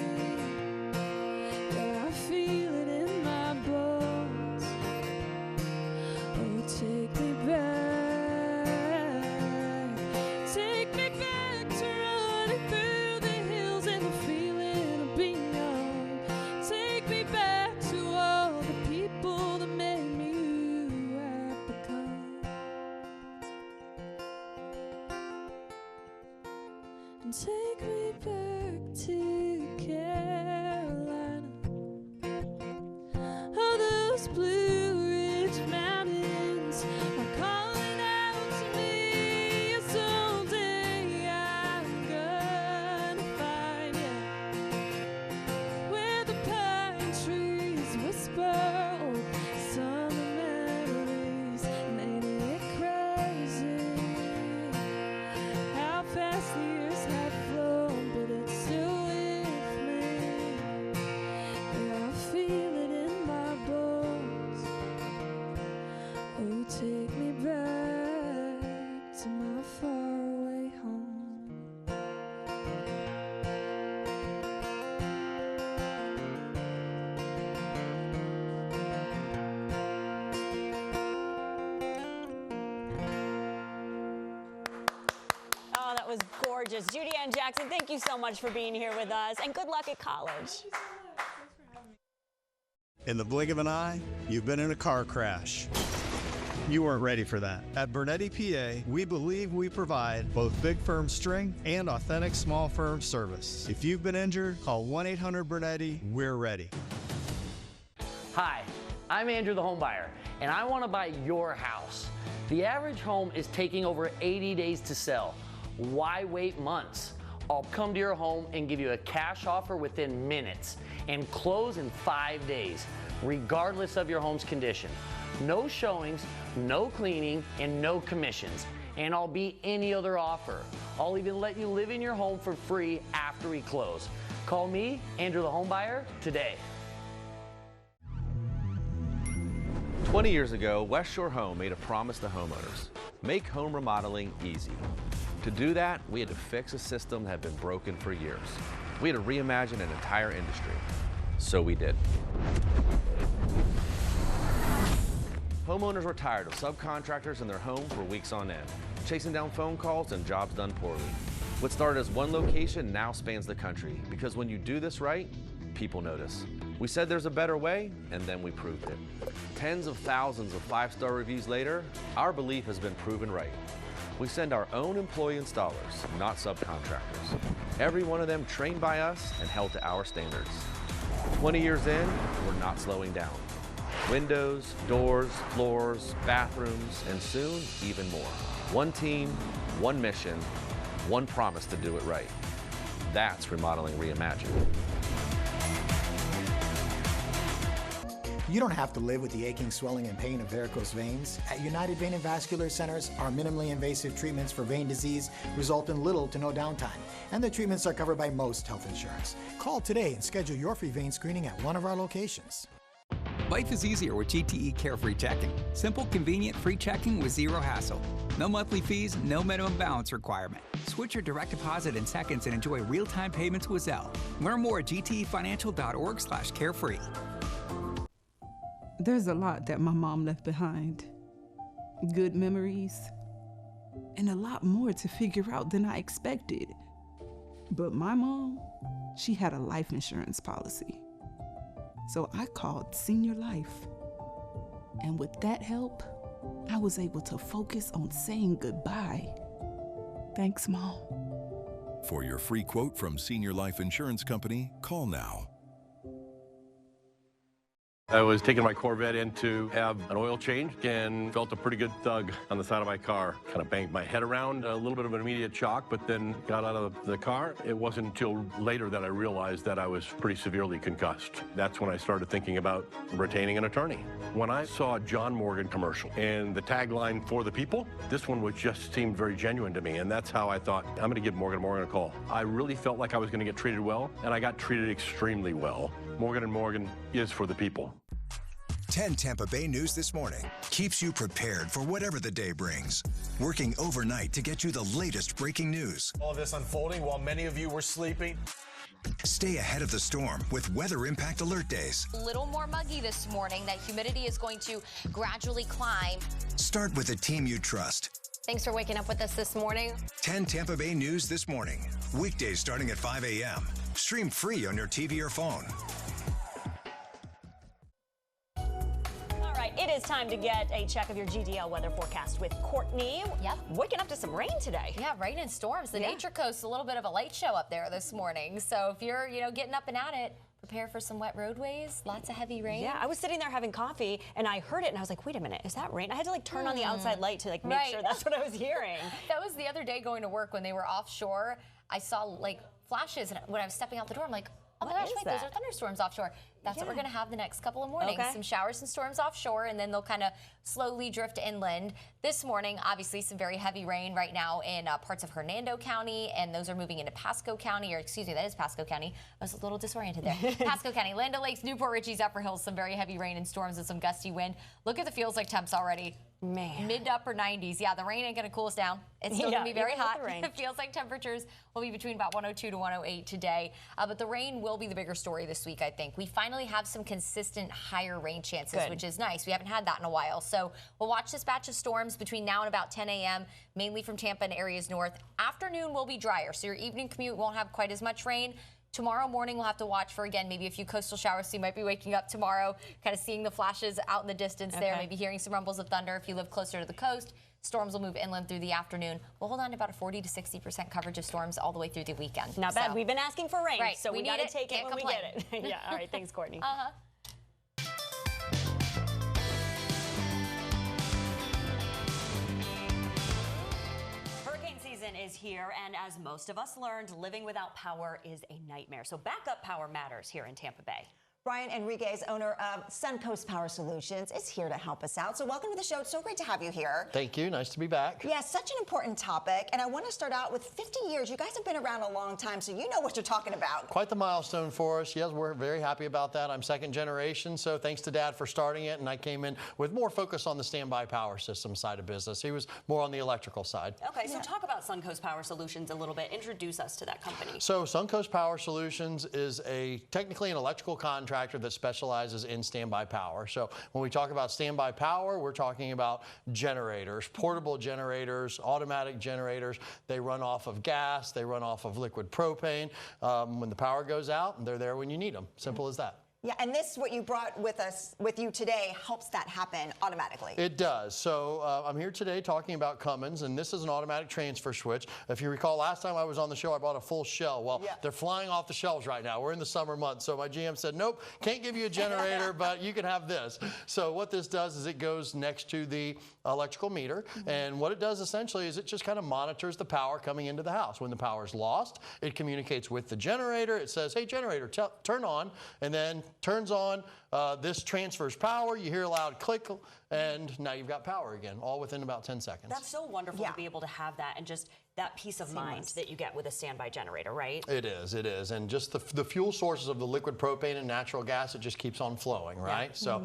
Yeah, I feel it in my bones. Oh, take me back, take me back to running through the hills and the feeling of being young. Take me back to all the people that made me who I've become. And take me back to Carolina, oh, those Blue Ridge Mountains are calling out to me. Yes, someday I'm gonna find it, where the pine trees whisper old summer memories, and ain't it crazy how fast the years have flown, but it's still with me. Yeah, I feel it in my bones. Oh, take me back to my faraway home. Oh, that was gorgeous. Judy Ann Jackson, thank you so much for being here with us, and good luck at college. In the blink of an eye, you've been in a car crash. You weren't ready for that. At Bernetti PA, we believe we provide both big firm string and authentic small firm service. If you've been injured, call 1-800-BERNETTI. We're ready. Hi, I'm Andrew the Home Buyer, and I want to buy your house. The average home is taking over 80 days to sell. Why wait months? I'll come to your home and give you a cash offer within minutes and close in 5 days, regardless of your home's condition. No showings, no cleaning, and no commissions. and I'll beat any other offer. I'll even let you live in your home for free after we close. Call me, Andrew the Home Buyer, today. 20 years ago, West Shore Home made a promise to homeowners: make home remodeling easy. To do that, we had to fix a system that had been broken for years. We had to reimagine an entire industry. So we did. Homeowners were tired of subcontractors in their home for weeks on end, chasing down phone calls and jobs done poorly. What started as one location now spans the country, because when you do this right, people notice. We said there's a better way, and then we proved it. Tens of thousands of five-star reviews later, our belief has been proven right. We send our own employee installers, not subcontractors. Every one of them trained by us and held to our standards. 20 years in, we're not slowing down. Windows, doors, floors, bathrooms, and soon, even more. One team, one mission, one promise to do it right. That's Remodeling Reimagined. You don't have to live with the aching, swelling, and pain of varicose veins. At United Vein and Vascular Centers, our minimally invasive treatments for vein disease result in little to no downtime, and the treatments are covered by most health insurance. Call today and schedule your free vein screening at one of our locations. Life is easier with GTE Carefree Checking. Simple, convenient, free checking with zero hassle. No monthly fees, no minimum balance requirement. Switch your direct deposit in seconds and enjoy real-time payments with Zelle. Learn more at gtefinancial.org/carefree. There's a lot that my mom left behind. Good memories, and a lot more to figure out than I expected. But my mom, she had a life insurance policy. So I called Senior Life. And with that help, I was able to focus on saying goodbye. Thanks, Mom. For your free quote from Senior Life Insurance Company, call now. I was taking my Corvette in to have an oil change and felt a pretty good thug on the side of my car. Kind of banged my head around, a little bit of an immediate shock, but then got out of the car. It wasn't until later that I realized that I was pretty severely concussed. That's when I started thinking about retaining an attorney. When I saw a John Morgan commercial and the tagline "For the People," this one just seemed very genuine to me, and that's how I thought, I'm going to give Morgan & Morgan a call. I really felt like I was going to get treated well, and I got treated extremely well. Morgan & Morgan is for the people. 10 Tampa Bay News this morning keeps you prepared for whatever the day brings. Working overnight to get you the latest breaking news. All of this unfolding while many of you were sleeping. Stay ahead of the storm with Weather Impact Alert Days. A little more muggy this morning. That humidity is going to gradually climb. Start with a team you trust. Thanks for waking up with us this morning. 10 Tampa Bay News this morning. Weekdays starting at 5 a.m. Stream free on your TV or phone. It is time to get a check of your GDL weather forecast with Courtney. Yep. Waking up to some rain today. Yeah, rain and storms. The Nature Coast, a little bit of a light show up there this morning. So if you're, getting up and at it, prepare for some wet roadways, lots of heavy rain. Yeah, I was sitting there having coffee and I heard it and I was like, wait a minute, is that rain? I had to turn on the outside light to make sure that's what I was hearing. That was the other day going to work when they were offshore. I saw flashes and when I was stepping out the door, I'm like, oh my gosh, wait, those are thunderstorms offshore. That's what we're going to have the next couple of mornings. Okay. Some showers and storms offshore, and then they'll kind of slowly drift inland. This morning, obviously, some very heavy rain right now in parts of Hernando County, and those are moving into Pasco County, or excuse me, that is Pasco County. I was a little disoriented there. Pasco County, Land O'Lakes, Newport Richie, Upper Hills, some very heavy rain and storms and some gusty wind. Look at the feels like temps already. Man. Mid to upper 90s. Yeah, the rain ain't going to cool us down. It's still going to be very hot. It feels like temperatures will be between about 102 to 108 today. But the rain will be the bigger story this week, I think. We finally have some consistent higher rain chances, which is nice. We haven't had that in a while. So we'll watch this batch of storms between now and about 10 a.m., mainly from Tampa and areas north. Afternoon will be drier, so your evening commute won't have quite as much rain. Tomorrow morning, we'll have to watch for, again, maybe a few coastal showers. So you might be waking up tomorrow, kind of seeing the flashes out in the distance there, maybe hearing some rumbles of thunder if you live closer to the coast. Storms will move inland through the afternoon. We'll hold on to about a 40 to 60% coverage of storms all the way through the weekend. Not bad. We've been asking for rain, so we got to take it when we get it. Yeah, all right. Thanks, Courtney. Is here, and as most of us learned, living without power is a nightmare. So backup power matters here in Tampa Bay. Brian Enriquez, owner of Suncoast Power Solutions, is here to help us out. So welcome to the show. It's so great to have you here. Thank you. Nice to be back. Yeah, such an important topic. And I want to start out with 50 years. You guys have been around a long time, so you know what you're talking about. Quite the milestone for us. Yes, we're very happy about that. I'm second generation, so thanks to Dad for starting it. And I came in with more focus on the standby power system side of business. He was more on the electrical side. Okay, so talk about Suncoast Power Solutions a little bit. Introduce us to that company. So Suncoast Power Solutions is technically an electrical contractor that specializes in standby power. So when we talk about standby power, we're talking about generators, portable generators, automatic generators. They run off of gas, they run off of liquid propane. When the power goes out, they're there when you need them. Simple as that. Yeah, and this, what you brought with you today, helps that happen automatically. It does. So I'm here today talking about Cummins, and this is an automatic transfer switch. If you recall, last time I was on the show, I bought a full shell. Well, they're flying off the shelves right now. We're in the summer months, so my GM said, nope, can't give you a generator, but you can have this. So what this does is it goes next to the electrical meter, and what it does essentially is it just kind of monitors the power coming into the house. When the power is lost, it communicates with the generator. It says, hey, generator, turn on, and then turns on, this transfers power, you hear a loud click, and now you've got power again, all within about 10 seconds. That's so wonderful to be able to have that and just that peace of mind that you get with a standby generator, right? It is, and just the fuel sources of the liquid propane and natural gas, it just keeps on flowing, right? Yeah. So,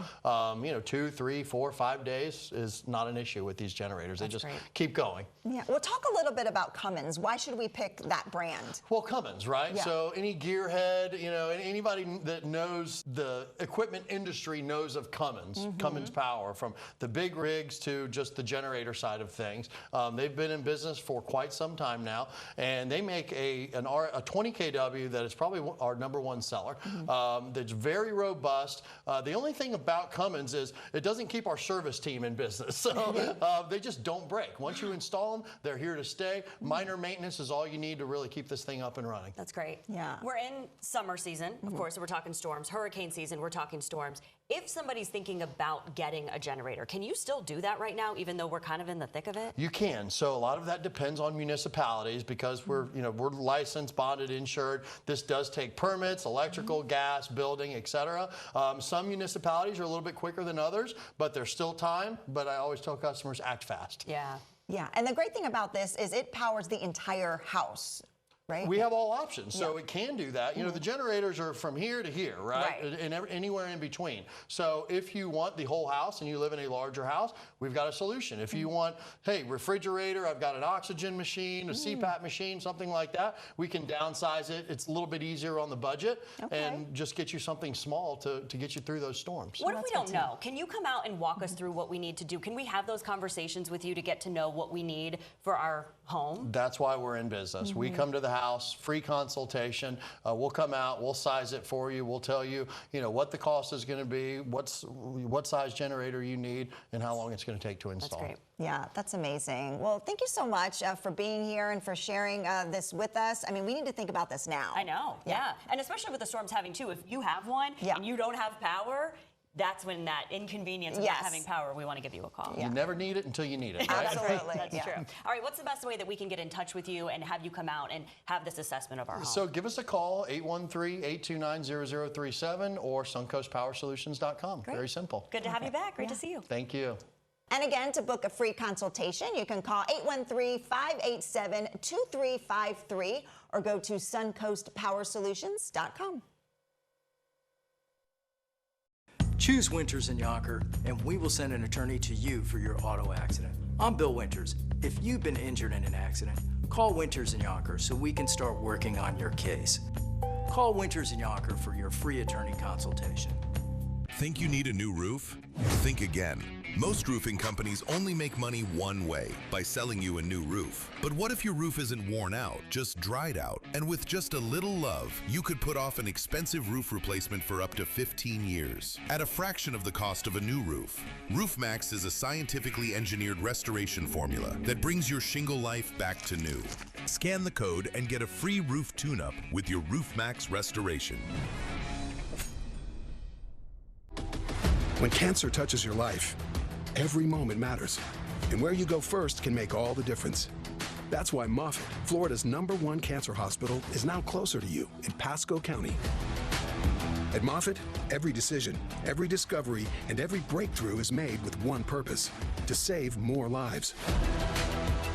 you know, 2, 3, 4, 5 days is not an issue with these generators. They just keep going. Yeah, well, talk a little bit about Cummins. Why should we pick that brand? Well, Cummins, right? Yeah. So any gearhead, you know, anybody that knows the equipment industry knows of Cummins, Cummins Power, from the big rigs to just the generator side of things. They've been in business for quite some time now, and they make a 20 kW that is probably our #1 seller. That's very robust. The only thing about Cummins is it doesn't keep our service team in business, so they just don't break. Once you install them, they're here to stay. Minor maintenance is all you need to really keep this thing up and running. That's great. Yeah. We're in summer season, of course, so we're talking storms. Hurricane season, we're talking storms. If somebody's thinking about getting a generator, can you still do that right now, even though we're kind of in the thick of it? You can. So a lot of that depends on municipalities because we're licensed, bonded, insured. This does take permits, electrical, gas, building, etc. Some municipalities are a little bit quicker than others, but there's still time. But I always tell customers, act fast. Yeah. Yeah, and the great thing about this is it powers the entire house. Right? We have all options, so it can do that. You know, the generators are from here to here, right? And anywhere in between. So if you want the whole house and you live in a larger house, we've got a solution. If you want, hey, refrigerator, I've got an oxygen machine, a CPAP machine, something like that, we can downsize it. It's a little bit easier on the budget and just get you something small to get you through those storms. What if we don't know? Can you come out and walk us through what we need to do? Can we have those conversations with you to get to know what we need for our home? That's why we're in business. We come to the house, free consultation. We'll come out, we'll size it for you. We'll tell you, what the cost is going to be, what size generator you need, and how long it's going to take to install. That's great. Yeah, that's amazing. Well, thank you so much for being here and for sharing this with us. I mean, we need to think about this now. I know, yeah. And especially with the storms having too, if you have one and you don't have power, that's when that inconvenience of not having power, we want to give you a call. You never need it until you need it, right? Absolutely. That's true. All right, what's the best way that we can get in touch with you and have you come out and have this assessment of our home? So give us a call, 813-829-0037 or suncoastpowersolutions.com. Very simple. Good to have you back. Great to see you. Thank you. And again, to book a free consultation, you can call 813-587-2353 or go to suncoastpowersolutions.com. Choose Winters in Yonkers, and we will send an attorney to you for your auto accident. I'm Bill Winters. If you've been injured in an accident, call Winters in Yonkers so we can start working on your case. Call Winters in Yonkers for your free attorney consultation. Think you need a new roof? Think again. Most roofing companies only make money one way, by selling you a new roof. But what if your roof isn't worn out, just dried out? And with just a little love, you could put off an expensive roof replacement for up to 15 years, at a fraction of the cost of a new roof. RoofMax is a scientifically engineered restoration formula that brings your shingle life back to new. Scan the code and get a free roof tune-up with your RoofMax restoration. When cancer touches your life, every moment matters. And where you go first can make all the difference. That's why Moffitt, Florida's #1 cancer hospital, is now closer to you in Pasco County. At Moffitt, Every decision, every discovery, and every breakthrough is made with one purpose: to save more lives.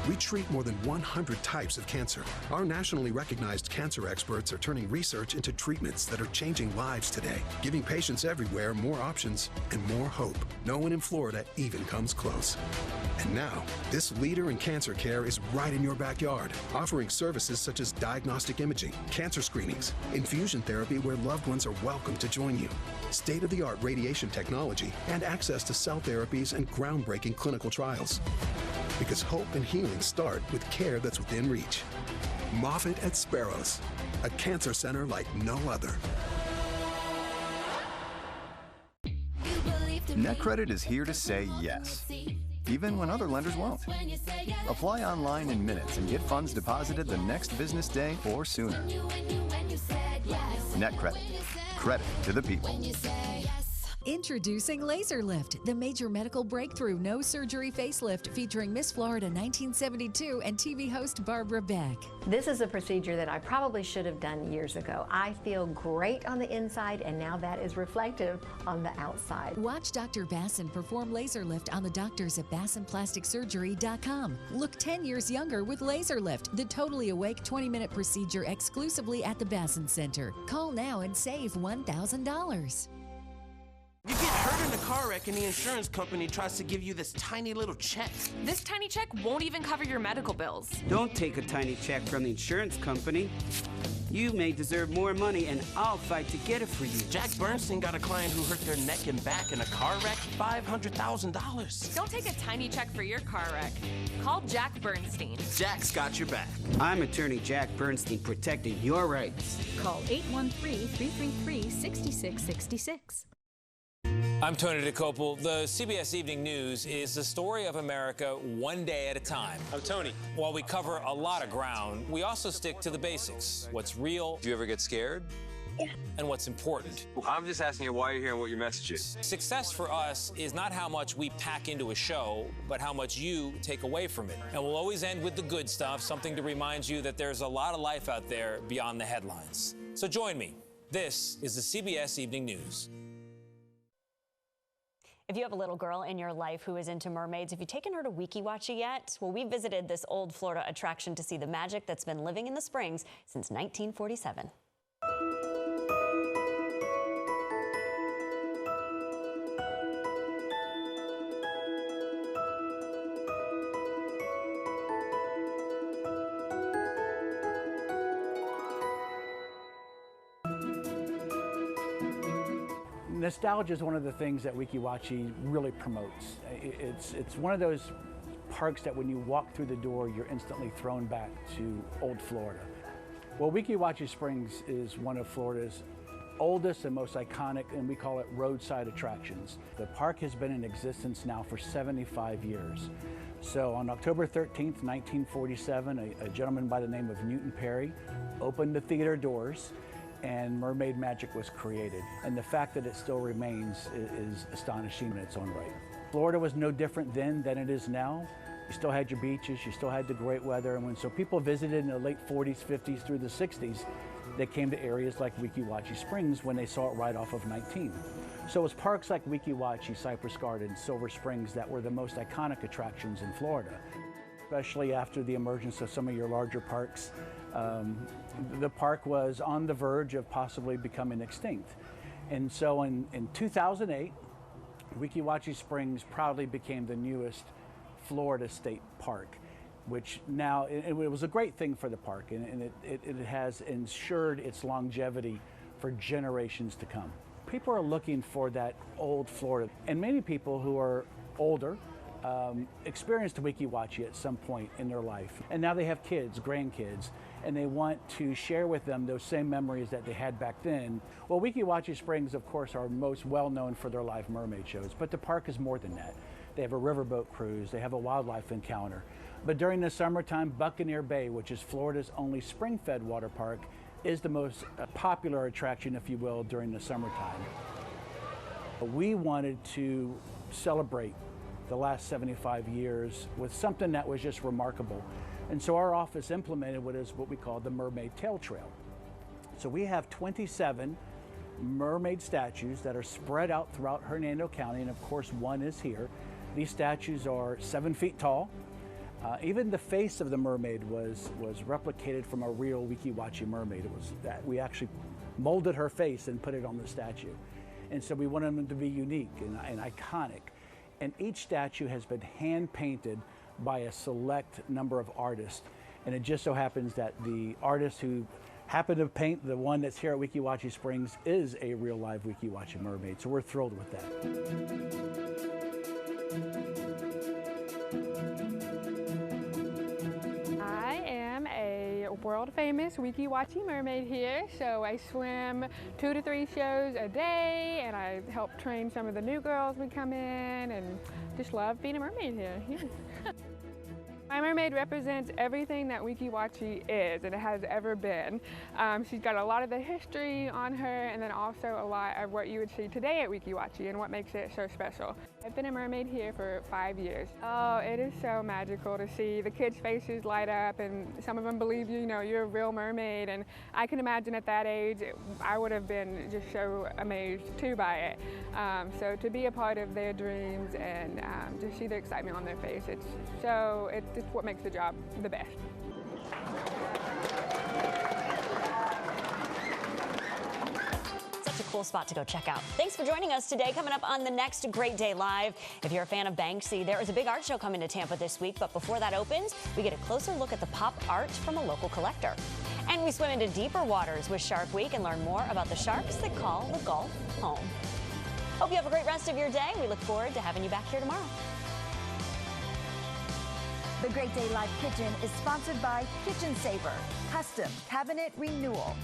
We treat more than 100 types of cancer. Our nationally recognized cancer experts are turning research into treatments that are changing lives today, giving patients everywhere more options and more hope. No one in Florida even comes close. And now, this leader in cancer care is right in your backyard, offering services such as diagnostic imaging, cancer screenings, infusion therapy where loved ones are welcome to join you, state-of-the-art radiation technology, and access to cell therapies and groundbreaking clinical trials. Because hope and healing start with care that's within reach. Moffitt at Sparrows, a cancer center like no other. NetCredit is here to say yes, even when other lenders won't. Apply online in minutes and get funds deposited the next business day or sooner. NetCredit. Credit to the people. Introducing Laser Lift, the major medical breakthrough no-surgery facelift featuring Miss Florida 1972 and TV host Barbara Beck. This is a procedure that I probably should have done years ago. I feel great on the inside, and now that is reflective on the outside. Watch Dr. Basson perform Laser Lift on the doctors at BassonPlasticSurgery.com. Look 10 years younger with Laser Lift, the totally awake 20-minute procedure exclusively at the Basson Center. Call now and save $1,000. You get hurt in a car wreck and the insurance company tries to give you this tiny little check. This tiny check won't even cover your medical bills. Don't take a tiny check from the insurance company. You may deserve more money, and I'll fight to get it for you. Jack Bernstein got a client who hurt their neck and back in a car wreck, $500,000. Don't take a tiny check for your car wreck. Call Jack Bernstein. Jack's got your back. I'm attorney Jack Bernstein, protecting your rights. Call 813-333-6666. I'm Tony DeCopel. The CBS Evening News is the story of America one day at a time. I'm Tony. While we cover a lot of ground, we also stick to the basics. What's real? Do you ever get scared? Yeah. And what's important. I'm just asking you why you're here and what your message is. Success for us is not how much we pack into a show, but how much you take away from it. And we'll always end with the good stuff, something to remind you that there's a lot of life out there beyond the headlines. So join me. This is the CBS Evening News. If you have a little girl in your life who is into mermaids, have you taken her to Weeki Wachee yet? Well, we visited this old Florida attraction to see the magic that's been living in the Springs since 1947. Nostalgia is one of the things that Weeki Wachee really promotes. It's one of those parks that when you walk through the door, you're instantly thrown back to old Florida. Well, Weeki Wachee Springs is one of Florida's oldest and most iconic, and we call it roadside attractions. The park has been in existence now for 75 years. So on October 13th, 1947, a gentleman by the name of Newton Perry opened the theater doors, and mermaid magic was created. And the fact that it still remains is astonishing in its own right. Florida was no different then than it is now. You still had your beaches, you still had the great weather, and so people visited in the late 40s, 50s through the 60s, they came to areas like Weeki Wachee Springs when they saw it right off of 19. So it was parks like Weeki Wachee, Cypress Garden, Silver Springs that were the most iconic attractions in Florida. Especially after the emergence of some of your larger parks. The park was on the verge of possibly becoming extinct. And so in 2008, Weeki Wachee Springs proudly became the newest Florida state park, which now, it was a great thing for the park, and it has ensured its longevity for generations to come. People are looking for that old Florida, and many people who are older experienced Weeki Wachee at some point in their life. And now they have kids, grandkids, and they want to share with them those same memories that they had back then. Well, Weeki Wachee Springs, of course, are most well known for their live mermaid shows, but the park is more than that. They have a riverboat cruise, they have a wildlife encounter. But during the summertime, Buccaneer Bay, which is Florida's only spring-fed water park, is the most popular attraction, if you will, during the summertime. We wanted to celebrate the last 75 years with something that was just remarkable. And so our office implemented what we call the Mermaid Tail Trail. So we have 27 mermaid statues that are spread out throughout Hernando County, and of course one is here. These statues are 7 feet tall. Even the face of the mermaid was replicated from a real Weeki Wachee mermaid. It was that we actually molded her face and put it on the statue. And so we wanted them to be unique and iconic. And each statue has been hand painted by a select number of artists. And it just so happens that the artist who happened to paint the one that's here at Weeki Wachee Springs is a real live Weeki Wachee mermaid. So we're thrilled with that. World famous Weeki Wachee mermaid here. So I swim 2 to 3 shows a day, and I help train some of the new girls we come in, and just love being a mermaid here. My mermaid represents everything that Weeki Wachee is and it has ever been. She's got a lot of the history on her, and then also a lot of what you would see today at Weeki Wachee and what makes it so special. I've been a mermaid here for 5 years. Oh, it is so magical to see the kids' faces light up, and some of them believe you're a real mermaid, and I can imagine at that age I would have been just so amazed too by it. So to be a part of their dreams and just see the excitement on their face, it's what makes the job the best. Such a cool spot to go check out. Thanks for joining us today. Coming up on the next Great Day Live, if you're a fan of Banksy, there is a big art show coming to Tampa this week, but before that opens, we get a closer look at the pop art from a local collector. And we swim into deeper waters with Shark Week and learn more about the sharks that call the Gulf home. Hope you have a great rest of your day. We look forward to having you back here tomorrow. The Great Day Live Kitchen is sponsored by Kitchen Saver, custom cabinet renewal.